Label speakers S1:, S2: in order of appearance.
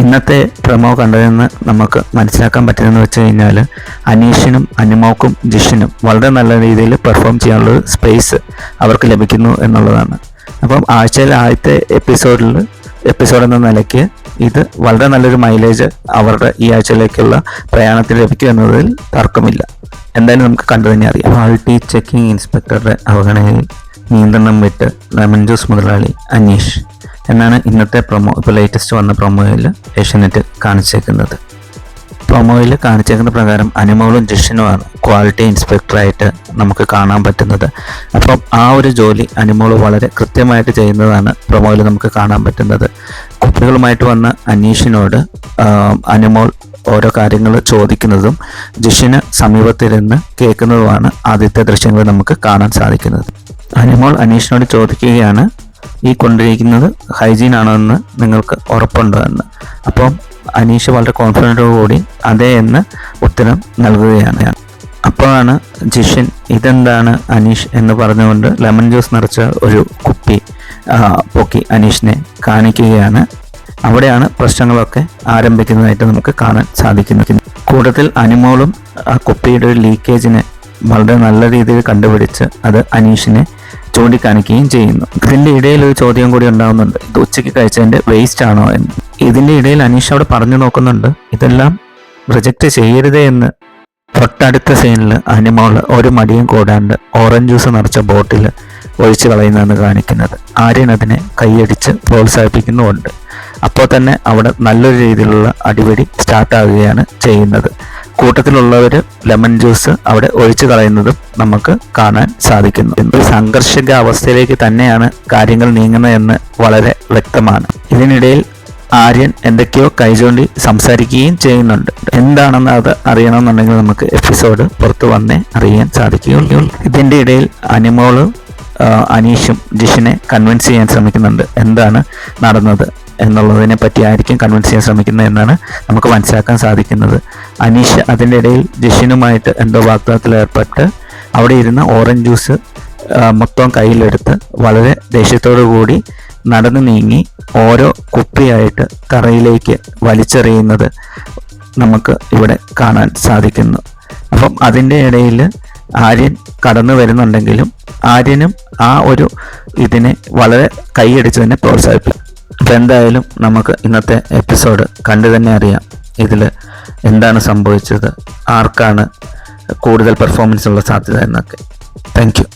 S1: ഇന്നത്തെ പ്രൊമോ കണ്ടതെന്ന് നമുക്ക് മനസ്സിലാക്കാൻ പറ്റുന്നതെന്ന് വെച്ച് കഴിഞ്ഞാൽ അനീഷിനും അനുമോക്കും ജിഷിനും വളരെ നല്ല രീതിയിൽ പെർഫോം ചെയ്യാനുള്ള സ്പേസ് അവർക്ക് ലഭിക്കുന്നു എന്നുള്ളതാണ്. അപ്പം ആഴ്ചയിലെ ആദ്യത്തെ എപ്പിസോഡ് എന്ന നിലയ്ക്ക് ഇത് വളരെ നല്ലൊരു മൈലേജ് അവരുടെ ഈ ആഴ്ചയിലേക്കുള്ള പ്രയാണത്തിൽ ലഭിക്കും എന്നതിൽ തർക്കമില്ല. എന്തായാലും നമുക്ക് കണ്ടു തന്നെ അറിയാം. ക്വാളിറ്റി ചെക്കിംഗ് ഇൻസ്പെക്ടറുടെ അവഗണനയിൽ നിയന്ത്രണം വിട്ട് ലെമൺ ജ്യൂസ് മുതലാളി അനീഷ് എന്നാണ് ഇന്നത്തെ പ്രൊമോ. ഇപ്പോൾ ലേറ്റസ്റ്റ് വന്ന പ്രൊമോയിൽ ഏഷ്യാനെറ്റ് കാണിച്ചേക്കുന്നത്. പ്രൊമോയിൽ കാണിച്ചേക്കുന്ന പ്രകാരം അനുമോളും ജിഷിനുമാണ് ക്വാളിറ്റി ഇൻസ്പെക്ടറായിട്ട് നമുക്ക് കാണാൻ പറ്റുന്നത്. അപ്പം ആ ഒരു ജോലി അനുമോൾ വളരെ കൃത്യമായിട്ട് ചെയ്യുന്നതാണ് പ്രൊമോയിൽ നമുക്ക് കാണാൻ പറ്റുന്നത്. കുട്ടികളുമായിട്ട് വന്ന അനീഷിനോട് അനുമോൾ ഓരോ കാര്യങ്ങൾ ചോദിക്കുന്നതും ജിഷിന് സമീപത്തിരുന്ന് കേൾക്കുന്നതുമാണ് ആദ്യത്തെ ദൃശ്യങ്ങൾ നമുക്ക് കാണാൻ സാധിക്കുന്നത്. അനുമോൾ അനീഷിനോട് ചോദിക്കുകയാണ്, ഈ കൊണ്ടിരിക്കുന്നത് ഹൈജീൻ ആണോ എന്ന് നിങ്ങൾക്ക് ഉറപ്പുണ്ടോ എന്ന്. അപ്പം അനീഷ് വളരെ കോൺഫിഡൻറ്റോടുകൂടി അതെ എന്ന് ഉത്തരം നൽകുകയാണ്. അപ്പോഴാണ് ജിഷിൻ ഇതെന്താണ് അനീഷ് എന്ന് പറഞ്ഞുകൊണ്ട് ലെമൺ ജ്യൂസ് നിറച്ച ഒരു കുപ്പി പൊക്കി അനീഷിനെ കാണിക്കുകയാണ്. അവിടെയാണ് പ്രശ്നങ്ങളൊക്കെ ആരംഭിക്കുന്നതായിട്ട് നമുക്ക് കാണാൻ സാധിക്കുന്നത്. കൂട്ടത്തിൽ അനുമോളും ആ കുപ്പിയുടെ ഒരു ലീക്കേജിനെ വളരെ നല്ല രീതിയിൽ കണ്ടുപിടിച്ച് അത് അനീഷിനെ ചൂണ്ടിക്കാണിക്കുകയും ചെയ്യുന്നു. ഇതിൻ്റെ ഇടയിൽ ഒരു ചോദ്യം കൂടി ഉണ്ടാകുന്നുണ്ട്, ഇത് ഉച്ചയ്ക്ക് കഴിച്ചതിൻ്റെ വേസ്റ്റ് ആണോ എന്ന്. ഇതിൻ്റെ ഇടയിൽ അനീഷ് അവിടെ പറഞ്ഞു നോക്കുന്നുണ്ട്, ഇതെല്ലാം റിജക്റ്റ് ചെയ്യരുതേ എന്ന്. തൊട്ടടുത്ത സീനിൽ അനുമോൾ ഒരു മടിയും കൂടാണ്ട് ഓറഞ്ച് ജ്യൂസ് നിറച്ച ബോട്ടിൽ ഒഴിച്ചു കളയുന്നതെന്ന് കാണിക്കുന്നത്. ആര്യൻ അതിനെ കൈയടിച്ച് പ്രോത്സാഹിപ്പിക്കുന്നുമുണ്ട്. അപ്പോൾ തന്നെ അവിടെ നല്ലൊരു രീതിയിലുള്ള അടിപിടി സ്റ്റാർട്ടാവുകയാണ് ചെയ്യുന്നത്. കൂട്ടത്തിലുള്ളവർ ലെമൺ ജ്യൂസ് അവിടെ ഒഴിച്ചു കളയുന്നതും നമുക്ക് കാണാൻ സാധിക്കുന്നു. ഒരു സംഘർഷിക അവസ്ഥയിലേക്ക് തന്നെയാണ് കാര്യങ്ങൾ നീങ്ങുന്നതെന്ന് വളരെ വ്യക്തമാണ്. ഇതിനിടയിൽ ആര്യൻ എന്തൊക്കെയോ കൈചൂണ്ടി സംസാരിക്കുകയും ചെയ്യുന്നുണ്ട്. എന്താണെന്ന് അത് അറിയണമെന്നുണ്ടെങ്കിൽ നമുക്ക് എപ്പിസോഡ് പുറത്തു വന്നേ അറിയാൻ സാധിക്കുകയുള്ളൂ. ഇതിൻ്റെ ഇടയിൽ അനുമോളും അനീഷും ജിഷിനെ കൺവിൻസ് ചെയ്യാൻ ശ്രമിക്കുന്നുണ്ട്. എന്താണ് നടന്നത് എന്നുള്ളതിനെ പറ്റി ആയിരിക്കും കൺവിൻസ് ചെയ്യാൻ ശ്രമിക്കുന്നത് എന്നാണ് നമുക്ക് മനസ്സിലാക്കാൻ സാധിക്കുന്നത്. അനീഷ് അതിൻ്റെ ഇടയിൽ ജിഷിനുമായിട്ട് എന്തോ വാഗ്ദാനത്തിൽ ഏർപ്പെട്ട് അവിടെ ഇരുന്ന ഓറഞ്ച് ജ്യൂസ് മൊത്തം കയ്യിലെടുത്ത് വളരെ ദേഷ്യത്തോടു കൂടി നടന്നു നീങ്ങി ഓരോ കുപ്പിയായിട്ട് തറയിലേക്ക് വലിച്ചെറിയുന്നത് നമുക്ക് ഇവിടെ കാണാൻ സാധിക്കുന്നു. അപ്പം അതിൻ്റെ ഇടയിൽ ആര്യൻ കടന്നു വരുന്നുണ്ടെങ്കിലും ആര്യനും ആ ഒരു ഇതിനെ വളരെ കൈയടിച്ച് തന്നെ പ്രോത്സാഹിപ്പിക്കും. അപ്പം എന്തായാലും നമുക്ക് ഇന്നത്തെ എപ്പിസോഡ് കണ്ടു തന്നെ അറിയാം ഇതിൽ എന്താണ് സംഭവിച്ചത്, ആർക്കാണ് കൂടുതൽ പെർഫോമൻസ് ഉള്ള സാധ്യത എന്നൊക്കെ. Thank you.